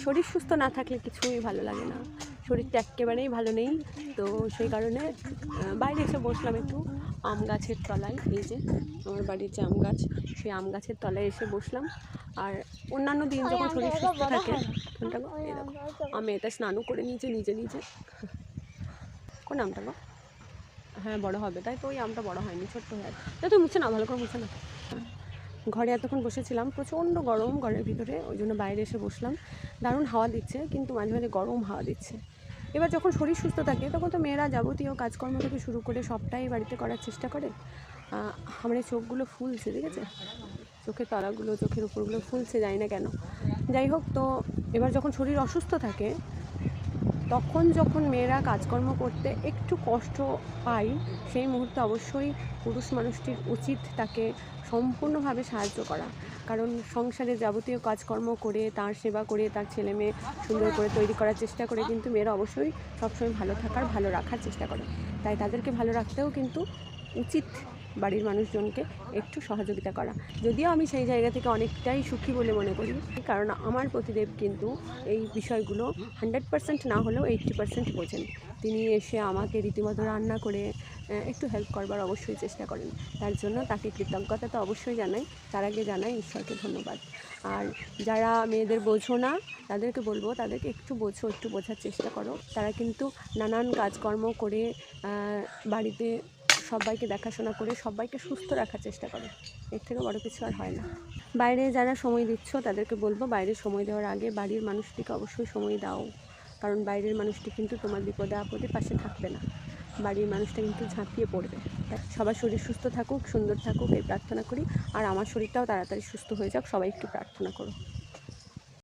শরীর সুস্থ না থাকলে কিছুই ভালো লাগে না, শরীরটা একেবারেই ভালো নেই। তো সেই কারণে বাইরে এসে বসলাম একটু আম গাছের তলায়। এই যে আমার বাড়ির যে আম গাছ, সেই আম গাছের তলায় এসে বসলাম। আর অন্যান্য দিন যখন শরীর সুস্থ থাকে আমি এটা স্নানও করে নিয়েছি নিজে নিজে। কোন আমটা গো? হ্যাঁ বড় হবে, তাই তো ওই আমটা বড় হয়নি, ছোট্ট হয়ে আছে। তাই তো মুছে না, ভালো করে মুছে না। ঘরে এতক্ষণ বসেছিলাম, প্রচণ্ড গরম ঘরের ভিতরে, ওই জন্য বাইরে এসে বসলাম। দারুণ হাওয়া দিচ্ছে, কিন্তু মাঝে মাঝে গরম হাওয়া দিচ্ছে। এবার যখন শরীর সুস্থ থাকে তখন তো মেয়েরা যাবতীয় কাজকর্ম থেকে শুরু করে সবটাই বাড়িতে করার চেষ্টা করে। আমার এই চোখগুলো ফুলছে, ঠিক আছে, চোখের তলাগুলো, চোখের উপরগুলো ফুলছে, জানি না কেন। যাই হোক, তো এবার যখন শরীর অসুস্থ থাকে তখন যখন মেয়েরা কাজকর্ম করতে একটু কষ্ট পায়, সেই মুহূর্তে অবশ্যই পুরুষ মানুষটির উচিত তাকে সম্পূর্ণভাবে সাহায্য করা। কারণ সংসারে যাবতীয় কাজকর্ম করে, তার সেবা করে, তার ছেলে মেয়ে সুন্দর করে তৈরি করার চেষ্টা করে, কিন্তু মেয়েরা অবশ্যই সবসময় ভালো থাকার, ভালো রাখার চেষ্টা করে। তাই তাদেরকে ভালো রাখতেও কিন্তু উচিত বাড়ির মানুষজনকে একটু সহযোগিতা করা। যদিও আমি সেই জায়গা থেকে অনেকটাই সুখী বলে মনে করি, কারণ আমার পতিদেব কিন্তু এই বিষয়গুলো 100% না হলেও 80% বোঝেন। তিনি এসে আমাকে রীতিমতো রান্না করে একটু হেল্প করবার অবশ্যই চেষ্টা করেন। তার জন্য তাকে কৃতজ্ঞতা তো অবশ্যই জানাই, তার আগে জানাই ঈশ্বরকে ধন্যবাদ। আর যারা মেয়েদের বোঝো না তাদেরকে বলবো, তাদেরকে একটু বোঝো, একটু বোঝার চেষ্টা করো। তারা কিন্তু নানান কাজকর্ম করে বাড়িতে সবাইকে দেখাশোনা করে সবাইকে সুস্থ রাখার চেষ্টা করে, এর থেকে বড় কিছু আর হয় না। বাইরে যারা সময় দিচ্ছ তাদেরকে বলবো, বাইরে সময় দেওয়ার আগে বাড়ির মানুষটিকে অবশ্যই সময় দাও। কারণ বাইরের মানুষটি কিন্তু তোমার বিপদে আপদে পাশে থাকবে না, বাড়ির মানুষটা কিন্তু ঝাঁপিয়ে পড়বে। তাই সবার শরীর সুস্থ থাকুক, সুন্দর থাকুক, এই প্রার্থনা করি। আর আমার শরীরটাও তাড়াতাড়ি সুস্থ হয়ে যাক, সবাই একটু প্রার্থনা করো।